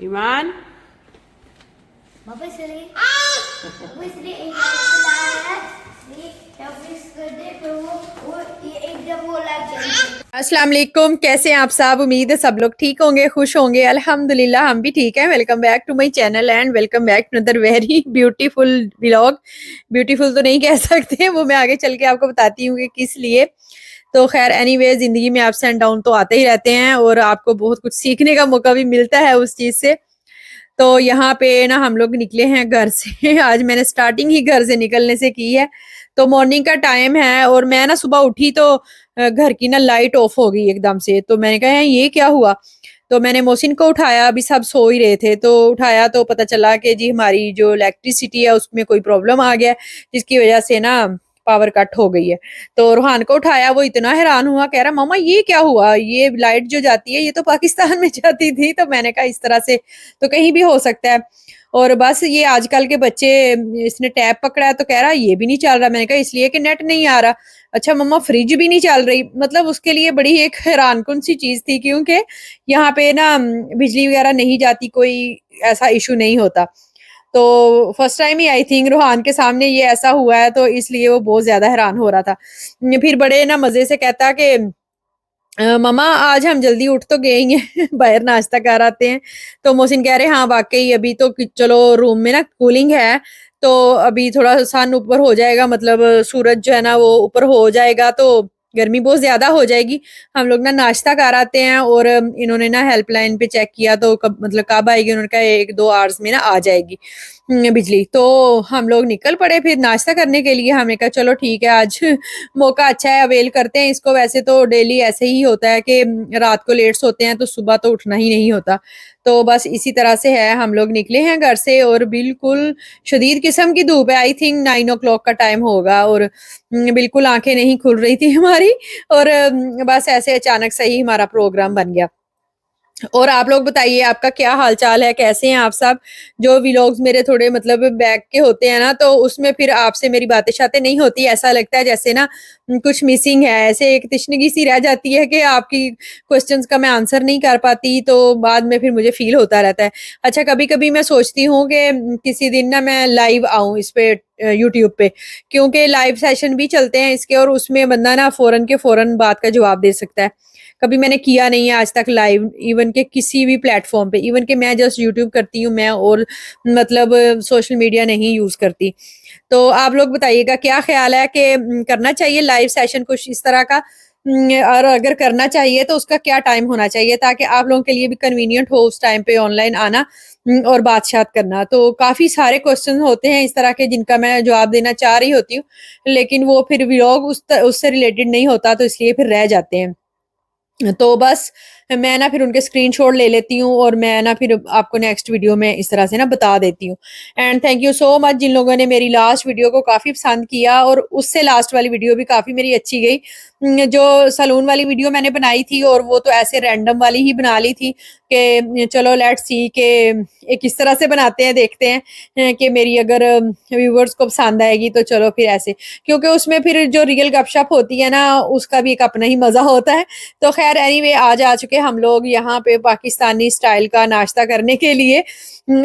ईमान पापा इसलिए वो इसलिए एक लाइट चला है इसलिए टॉपिक्स कर दे तो वो ये एकदम वो लाइट चली। अस्सलाम वालेकुम, कैसे हैं आप सब। उम्मीद है सब लोग ठीक होंगे, खुश होंगे। अल्हम्दुलिल्लाह हम भी ठीक हैं। Welcome back to my channel and welcome back to another very beautiful vlog. Beautiful तो नहीं कह सकते, वो मैं आगे चल के आपको बताती हूँ कि किस लिए। तो खैर एनीवे, जिंदगी में अप्स एंड डाउन तो आते ही रहते हैं और आपको बहुत कुछ सीखने का मौका भी मिलता है उस चीज से। तो यहाँ पे ना हम लोग निकले हैं घर से आज मैंने स्टार्टिंग ही घर से निकलने से की है। तो मॉर्निंग का टाइम है और मैं ना सुबह उठी तो घर की ना लाइट ऑफ हो गई एकदम से। तो मैंने कहा ये क्या हुआ। तो मैंने मोहसिन को उठाया, अभी सब सो ही रहे थे। तो उठाया तो पता चला कि जी हमारी जो इलेक्ट्रिसिटी है उसमें कोई प्रॉब्लम आ गया है, जिसकी वजह से ना पावर कट हो गई है। तो रूहान को उठाया, वो इतना हैरान हुआ, कह रहा मामा ये क्या हुआ, ये लाइट जो जाती है ये तो पाकिस्तान में जाती थी। तो मैंने कहा इस तरह से तो कहीं भी हो सकता है। और बस ये आजकल के बच्चे, इसने टैब पकड़ा है तो कह रहा ये भी नहीं चल रहा। मैंने कहा इसलिए कि नेट नहीं आ रहा। अच्छा मम्मा फ्रिज भी नहीं चल रही। मतलब उसके लिए बड़ी एक हैरानकुन सी चीज थी, क्योंकि यहाँ पे ना बिजली वगैरह नहीं जाती, कोई ऐसा इशू नहीं होता। तो फर्स्ट टाइम ही आई थिंक रूहान के सामने ये ऐसा हुआ है, तो इसलिए वो बहुत ज्यादा हैरान हो रहा था। फिर बड़े ना मजे से कहता कि मम्मा आज हम जल्दी उठ तो गए ही हैं बाहर नाश्ता कर आते हैं। तो मोहसिन कह रहे हाँ वाकई अभी तो चलो रूम में ना कूलिंग है, तो अभी थोड़ा सन ऊपर हो जाएगा, मतलब सूरज जो है ना वो ऊपर हो जाएगा तो गर्मी बहुत ज्यादा हो जाएगी। हम लोग ना नाश्ता कर आते हैं। और इन्होंने ना हेल्पलाइन पे चेक किया तो मतलब कब आएगी, उन्होंने कहा 1-2 आवर्स में ना आ जाएगी बिजली। तो हम लोग निकल पड़े फिर नाश्ता करने के लिए। हमने कहा चलो ठीक है, आज मौका अच्छा है, अवेल करते हैं इसको। वैसे तो डेली ऐसे ही होता है कि रात को लेट सोते हैं तो सुबह तो उठना ही नहीं होता। तो बस इसी तरह से है। हम लोग निकले हैं घर से और बिल्कुल शदीद किस्म की धूप है। आई थिंक 9 o'clock का टाइम होगा और बिल्कुल आंखें नहीं खुल रही थी हमारी। और बस ऐसे अचानक से ही हमारा प्रोग्राम बन गया। और आप लोग बताइए आपका क्या हाल चाल है, कैसे हैं आप सब। जो व्लॉग्स मेरे थोड़े मतलब बैक के होते हैं ना, तो उसमें फिर आपसे मेरी बातें शातें नहीं होती। ऐसा लगता है जैसे ना कुछ मिसिंग है, ऐसे एक तिश्नगी सी रह जाती है कि आपकी क्वेश्चंस का मैं आंसर नहीं कर पाती। तो बाद में फिर मुझे फील होता रहता है। अच्छा कभी कभी मैं सोचती हूँ कि किसी दिन ना मैं लाइव आऊँ इस पे यूट्यूब पे, क्योंकि लाइव सेशन भी चलते हैं इसके और उसमें बंदा ना फौरन के फौरन बात का जवाब दे सकता है। कभी मैंने किया नहीं है आज तक लाइव, इवन के किसी भी प्लेटफॉर्म पे। इवन के मैं जस्ट यूट्यूब करती हूँ मैं, और मतलब सोशल मीडिया नहीं यूज करती। तो आप लोग बताइएगा क्या ख्याल है कि करना चाहिए लाइव सेशन कुछ इस तरह का। और अगर करना चाहिए तो उसका क्या टाइम होना चाहिए, ताकि आप लोगों के लिए भी कन्वीनियंट हो उस टाइम पे ऑनलाइन आना और बात करना। तो काफी सारे क्वेश्चन होते हैं इस तरह के जिनका मैं जवाब देना चाह रही होती हूँ, लेकिन वो फिर व्लॉग उससे रिलेटेड नहीं होता, तो इसलिए फिर रह जाते हैं। तो बस मैं ना फिर उनके स्क्रीनशॉट ले लेती हूँ और मैं ना फिर आपको नेक्स्ट वीडियो में इस तरह से ना बता देती हूँ। And thank you so much जिन लोगों ने मेरी लास्ट वीडियो को काफ़ी पसंद किया, और उससे लास्ट वाली वीडियो भी काफ़ी मेरी अच्छी गई। जो सलून वाली वीडियो मैंने बनाई थी और वो तो ऐसे रैंडम वाली ही बना ली थी कि चलो लेट्स सी के एक इस तरह से बनाते हैं, देखते हैं कि मेरी अगर व्यूवर्स को पसंद आएगी तो चलो फिर ऐसे। क्योंकि उसमें फिर जो रियल गपशप होती है ना उसका भी एक अपना ही मज़ा होता है। तो खैर एनीवे आज आ चुके हम लोग यहाँ पे पाकिस्तानी स्टाइल का नाश्ता करने के लिए।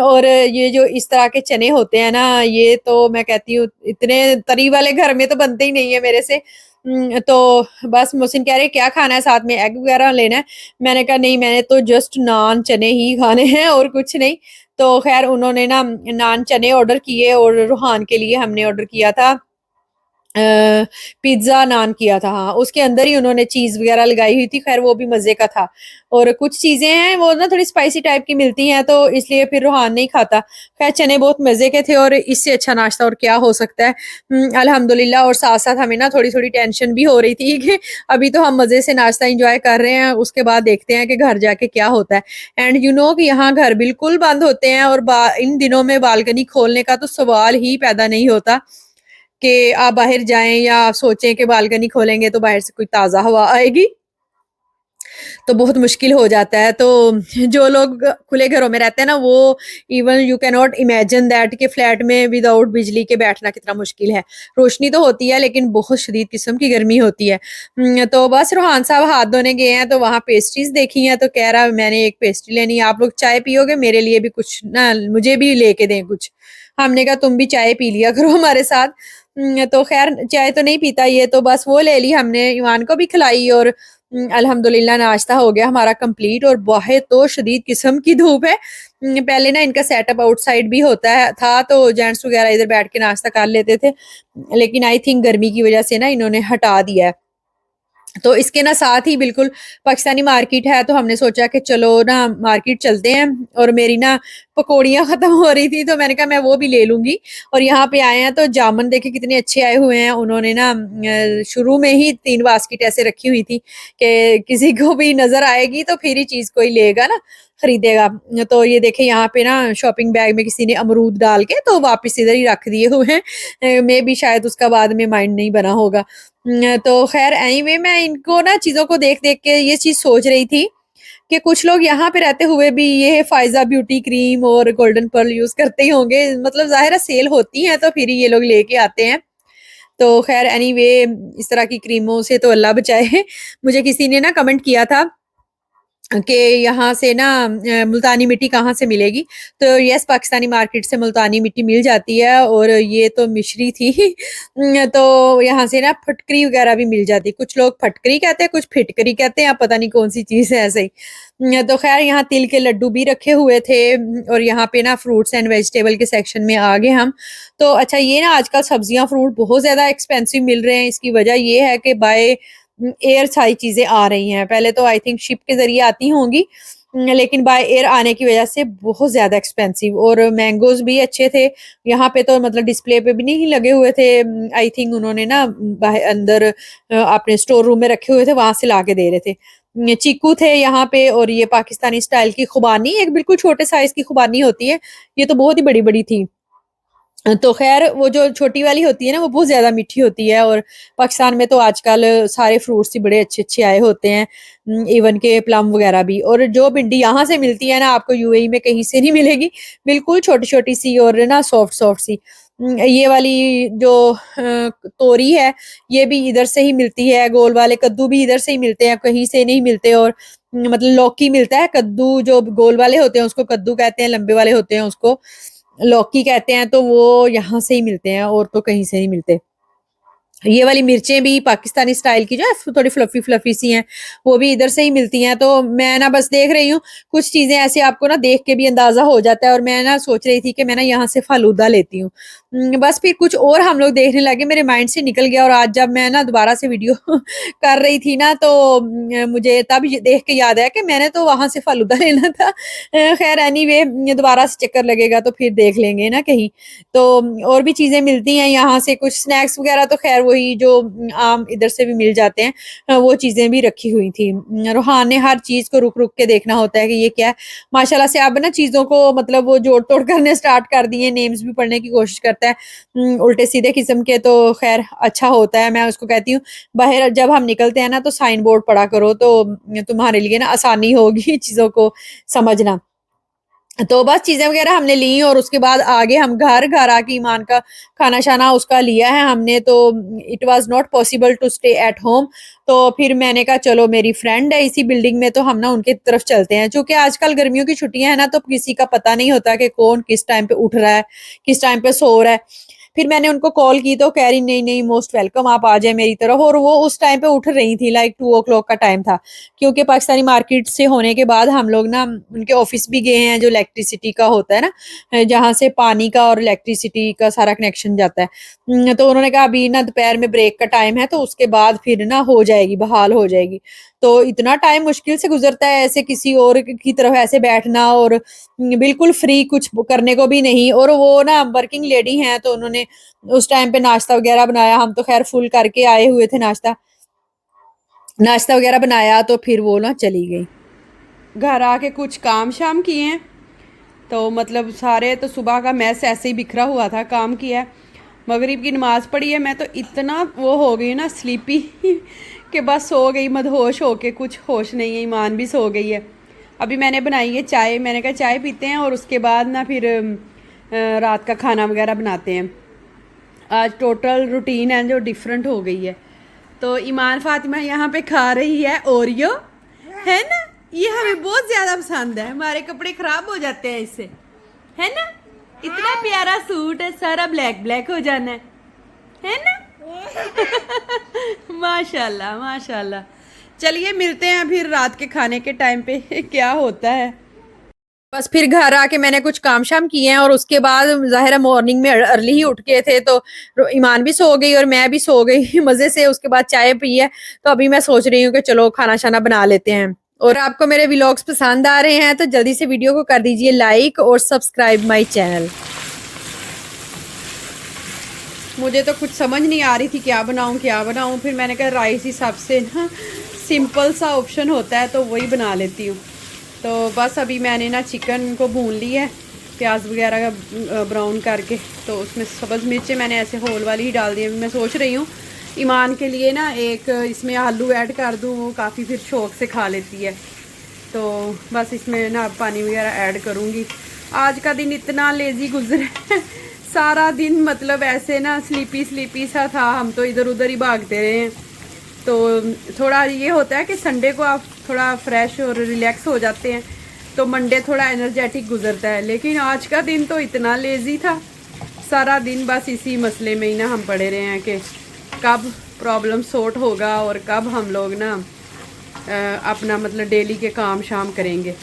और ये जो इस तरह के चने होते हैं ना, ये तो मैं कहती हूँ इतने तरी वाले घर में तो बनते ही नहीं है मेरे से। तो बस मोहसिन कह रहे क्या खाना है, साथ में एग वगैरह लेना है। मैंने कहा नहीं, मैंने तो जस्ट नान चने ही खाने हैं और कुछ नहीं। तो खैर उन्होंने ना नान चने ऑर्डर किए और रूहान के लिए हमने ऑर्डर किया था पिज्ज़ा नान किया था। हाँ उसके अंदर ही उन्होंने चीज़ वगैरह लगाई हुई थी। खैर वो भी मज़े का था। और कुछ चीज़ें हैं वो ना थोड़ी स्पाइसी टाइप की मिलती हैं, तो इसलिए फिर रूहान नहीं खाता। खैर चने बहुत मज़े के थे और इससे अच्छा नाश्ता और क्या हो सकता है। अल्हम्दुलिल्लाह। और साथ साथ हमें ना थोड़ी थोड़ी टेंशन भी हो रही थी कि अभी तो हम मज़े से नाश्ता इंजॉय कर रहे हैं, उसके बाद देखते हैं कि घर जाके क्या होता है। एंड यू नो कि यहाँ घर बिल्कुल बंद होते हैं और इन दिनों में बालकनी खोलने का तो सवाल ही पैदा नहीं होता कि आप बाहर जाएँ या आप सोचें कि बालकनी खोलेंगे तो बाहर से कोई ताज़ा हवा आएगी। तो बहुत मुश्किल हो जाता है। तो जो लोग खुले घरों में रहते हैं ना, वो even you can not imagine that कि फ्लैट में विदाउट बिजली के बैठना कितना मुश्किल है। रोशनी तो होती है लेकिन बहुत शदीद किस्म की गर्मी होती है। तो बस रूहान साहब हाथ धोने गए हैं तो वहाँ पेस्ट्रीज देखी हैं, तो कह रहा मैंने एक पेस्ट्री लेनी है, आप लोग चाय पियोगे, मेरे लिए भी कुछ ना, मुझे भी लेके दें कुछ। हमने कहा तुम भी चाय पी लिया करो हमारे साथ। तो खैर चाय तो नहीं पीता ये, तो बस वो ले ली हमने, ईमान को भी खिलाई और अल्हम्दुलिल्लाह नाश्ता हो गया हमारा कंप्लीट। और बाहर तो शदीद किस्म की धूप है। पहले ना इनका सेटअप आउटसाइड भी होता है था, तो जेंट्स वगैरह इधर बैठ के नाश्ता कर लेते थे, लेकिन आई थिंक गर्मी की वजह से ना इन्होंने हटा दिया है। तो इसके ना साथ ही बिल्कुल पाकिस्तानी मार्केट है, तो हमने सोचा कि चलो ना मार्केट चलते हैं। और मेरी ना पकौड़ियाँ ख़त्म हो रही थी, तो मैंने कहा मैं वो भी ले लूँगी। और यहाँ पे आए हैं तो जामुन देखे कितने अच्छे आए हुए हैं। उन्होंने ना शुरू में ही 3 बास्केट ऐसे रखी हुई थी कि किसी को भी नज़र आएगी तो फिर ही चीज़ कोई लेगा ना, खरीदेगा। तो ये देखें यहाँ पे ना शॉपिंग बैग में किसी ने अमरूद डाल के तो वापस इधर ही रख दिए हुए हैं। मे बी शायद उसका बाद में माइंड नहीं बना होगा। तो खैर एनीवे मैं इनको ना चीज़ों को देख-देख के ये चीज़ सोच रही थी कि कुछ लोग यहाँ पे रहते हुए भी ये फ़ायज़ा ब्यूटी क्रीम और गोल्डन पर्ल यूज़ करते ही होंगे। मतलब ज़ाहिर है सेल होती हैं तो फिर ही ये लोग लेके आते हैं। तो खैर एनीवे इस तरह की क्रीमों से तो अल्लाह बचाए। मुझे किसी ने ना कमेंट किया था कि यहाँ से ना मुल्तानी मिट्टी कहाँ से मिलेगी? तो यस, पाकिस्तानी मार्केट से मुल्तानी मिट्टी मिल जाती है। और ये तो मिश्री थी। तो यहाँ से ना फटकरी वगैरह भी मिल जाती है। कुछ लोग फटकरी कहते हैं, कुछ फिटकरी कहते हैं, अब पता नहीं कौन-सी चीज़ है ऐसे ही। तो खैर यहाँ तिल के लड्डू भी रखे हुए थे। और यहाँ पे ना फ्रूट्स एंड वेजिटेबल के सेक्शन में आ गए हम। तो अच्छा ये ना आजकल सब्जियाँ, फ्रूट बहुत ज़्यादा एक्सपेंसिव मिल रहे हैं। इसकी वजह ये है कि बाय एयर सारी चीज़ें आ रही हैं। पहले तो आई थिंक शिप के ज़रिए आती होंगी, लेकिन बाय एयर आने की वज़ह से बहुत ज़्यादा एक्सपेंसिव। और मैंगोज़ भी अच्छे थे। यहाँ पे तो मतलब डिस्प्ले पे भी नहीं लगे हुए थे। आई थिंक उन्होंने ना बाहर अंदर अपने स्टोर रूम में रखे हुए थे, वहाँ से लाके दे रहे थे। चीकू थे यहाँ पे। और ये पाकिस्तानी स्टाइल की खुबानी, एक बिल्कुल छोटे साइज़ की खुबानी होती है, ये तो बहुत ही बड़ी-बड़ी थी। तो ख़ैर वो जो छोटी वाली होती है ना, वो बहुत ज़्यादा मीठी होती है। और पाकिस्तान में तो आजकल सारे फ्रूट्स ही बड़े अच्छे-अच्छे आए होते हैं, इवन के प्लम वग़ैरह भी। और जो भिंडी यहाँ से मिलती है ना, आपको यूएई में कहीं से नहीं मिलेगी, बिल्कुल छोटी-छोटी सी और ना सॉफ्ट-सॉफ्ट सी। ये वाली जो तोरी है, ये भी इधर से ही मिलती है, गोल वाले कद्दू भी इधर से ही मिलते हैं, कहीं से नहीं मिलते। और मतलब लौकी मिलता है, कद्दू जो गोल वाले होते हैं उसको कद्दू कहते हैं, लंबे वाले होते हैं उसको लौकी कहते हैं, तो वो यहाँ से ही मिलते हैं और तो कहीं से नहीं मिलते। ये वाली मिर्चें भी पाकिस्तानी स्टाइल की जो है थोड़ी फ्लफी फ्लफी सी हैं, वो भी इधर से ही मिलती हैं। तो मैं ना बस देख रही हूँ, कुछ चीज़ें ऐसे आपको ना देख के भी अंदाज़ा हो जाता है। और मैं ना सोच रही थी कि मैं ना यहाँ से फ़ालूदा लेती हूँ। बस फिर कुछ और हम लोग देखने लगे, मेरे माइंड से निकल गया। और आज जब मैं ना दोबारा से वीडियो कर रही थी ना, तो मुझे तब ये देख के याद आया कि मैंने तो वहाँ से फ़ालूदा लेना था। खैर एनीवे दोबारा से चक्कर लगेगा तो फिर देख लेंगे ना कहीं। तो और भी चीज़ें मिलती हैं यहाँ से, कुछ स्नैक्स वगैरह तो ख़ैर वही जो आम इधर से भी मिल जाते हैं, वो चीज़ें भी रखी हुई थी। रूहान ने हर चीज़ को रुक-रुक के देखना होता है कि ये क्या है। माशाल्लाह से अब ना चीज़ों को मतलब वो जोड़-तोड़ करने स्टार्ट कर दिए, नेम्स भी पढ़ने की कोशिश करता है। उल्टे-सीधे किस्म के, तो ख़ैर अच्छा होता है। मैं उसको कहती हूँ बाहर जब हम निकलते हैं ना, तो साइन बोर्ड पढ़ा करो, तो तुम्हारे लिए ना आसानी होगी चीज़ों को समझना। तो बस चीज़ें वग़ैरह हमने ली और उसके बाद आगे हम घर आके ईमान का खाना-शाना उसका लिया है हमने। तो it was not possible to stay at home. तो फिर मैंने कहा चलो मेरी फ्रेंड है इसी बिल्डिंग में, तो हम ना उनकी तरफ चलते हैं। चूँकि आजकल गर्मियों की छुट्टियाँ हैं ना, तो किसी का पता नहीं होता कि कौन किस टाइम पे उठ रहा है, किस टाइम पे सो रहा है। फिर मैंने उनको कॉल की तो कह रही नहीं-नहीं मोस्ट वेलकम, आप आ जाएँ मेरी तरफ। और वो उस टाइम पे उठ रही थी, लाइक 2 ओ क्लॉक का टाइम था। क्योंकि पाकिस्तानी मार्केट से होने के बाद हम लोग ना उनके ऑफ़िस भी गए हैं, जो इलेक्ट्रिसिटी का होता है ना, जहाँ से पानी का और इलेक्ट्रिसिटी का सारा कनेक्शन जाता है। तो उन्होंने कहा अभी ना दोपहर में ब्रेक का टाइम है, तो उसके बाद फिर ना हो जाएगी, बहाल हो जाएगी। तो इतना टाइम मुश्किल से गुज़रता है ऐसे किसी और की तरफ ऐसे बैठना, और बिल्कुल फ्री कुछ करने को भी नहीं। और वो ना वर्किंग लेडी हैं, तो उन्होंने उस टाइम पे नाश्ता वग़ैरह बनाया। हम तो ख़ैर फुल करके आए हुए थे नाश्ता। नाश्ता वग़ैरह बनाया तो फिर वो ना चली गई। घर आके कुछ काम शाम किए हैं, तो मतलब सारे तो सुबह का मैस ऐसे ही बिखरा हुआ था, काम किया है। मगरिब की नमाज़ पढ़ी है। मैं तो इतना वो हो गई ना स्लीपी कि बस सो गई मदहोश होके, कुछ होश नहीं है। ईमान भी सो गई है। अभी मैंने बनाई है चाय, मैंने कहा चाय पीते हैं और उसके बाद ना फिर रात का खाना वगैरह बनाते हैं। आज टोटल रूटीन है जो डिफरेंट हो गई है। तो ईमान फातिमा यहाँ पे खा रही है ओरियो, है ना। ये हमें बहुत ज़्यादा पसंद है, हमारे कपड़े ख़राब हो जाते हैं इससे, है ना। इतना प्यारा सूट है, सारा ब्लैक ब्लैक हो जाना है ना। माशाल्लाह माशाल्लाह। चलिए मिलते हैं फिर रात के खाने के टाइम पे क्या होता है। बस फिर घर आके मैंने कुछ काम शाम किए हैं और उसके बाद ज़ाहिर है मॉर्निंग में अर्ली ही उठ गए थे, तो ईमान भी सो गई और मैं भी सो गई मज़े से। उसके बाद चाय पी है, तो अभी मैं सोच रही हूँ कि चलो खाना शाना बना लेते हैं। और आपको मेरे व्लॉग्स पसंद आ रहे हैं तो जल्दी से वीडियो को कर दीजिए लाइक और सब्सक्राइब माई चैनल। मुझे तो कुछ समझ नहीं आ रही थी क्या बनाऊँ। फिर मैंने कहा राइस ही सबसे ना सिंपल सा ऑप्शन होता है, तो वही बना लेती हूँ। तो बस अभी मैंने ना चिकन को भून लिया है प्याज वगैरह का ब्राउन करके, तो उसमें सब्ज़ मिर्चें मैंने ऐसे होल वाली ही डाल दी है। मैं सोच रही हूँ ईमान के लिए ना एक इसमें आलू ऐड कर दूँ, वो काफ़ी फिर शौक से खा लेती है। तो बस इसमें ना पानी वगैरह ऐड करूँगी। आज का दिन इतना लेज़ी गुजरा सारा दिन मतलब ऐसे ना स्लीपी सा था। हम तो इधर उधर ही भागते रहे हैं। तो थोड़ा ये होता है कि संडे को आप थोड़ा फ्रेश और रिलैक्स हो जाते हैं, तो मंडे थोड़ा एनर्जेटिक गुजरता है। लेकिन आज का दिन तो इतना लेज़ी था, सारा दिन बस इसी मसले में ही ना हम पड़े रहे हैं कि कब प्रॉब्लम सॉर्ट होगा और कब हम लोग ना अपना मतलब डेली के काम शाम करेंगे।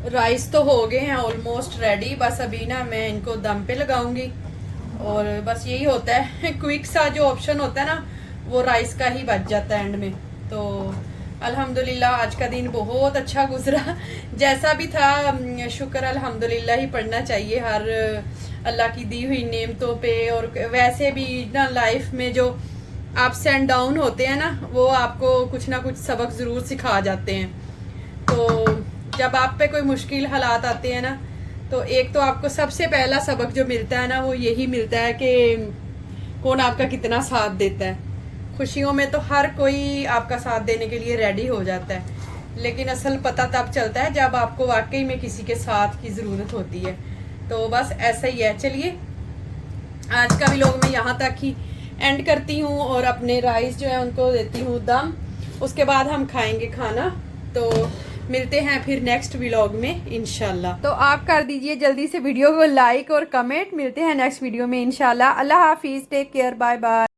राइस तो हो गए हैं ऑलमोस्ट रेडी, बस अभी ना मैं इनको दम पे लगाऊंगी। और बस यही होता है क्विक सा जो ऑप्शन होता है ना, वो राइस का ही बच जाता है एंड में। तो अल्हम्दुलिल्लाह आज का दिन बहुत अच्छा गुजरा। जैसा भी था शुक्र अल्हम्दुलिल्लाह ही पढ़ना चाहिए हर अल्लाह की दी हुई नेमतों पे। और वैसे भी ना लाइफ में जो अप्स एंड डाउन होते हैं ना, वो आपको कुछ ना कुछ सबक ज़रूर सिखा जाते हैं। तो जब आप पे कोई मुश्किल हालात आते हैं ना, तो एक तो आपको सबसे पहला सबक जो मिलता है ना, वो यही मिलता है कि कौन आपका कितना साथ देता है। खुशियों में तो हर कोई आपका साथ देने के लिए रेडी हो जाता है, लेकिन असल पता तब चलता है जब आपको वाकई में किसी के साथ की ज़रूरत होती है। तो बस ऐसा ही है। चलिए आज का व्लॉग मैं यहाँ तक ही एंड करती हूँ और अपने राइस जो है उनको देती हूँ दम। उसके बाद हम खाएंगे खाना। तो मिलते हैं फिर नेक्स्ट व्लॉग में इंशाल्लाह। तो आप कर दीजिए जल्दी से वीडियो को लाइक और कमेंट। मिलते हैं नेक्स्ट वीडियो में इंशाल्लाह। अल्लाह हाफिज़, टेक केयर, बाय बाय।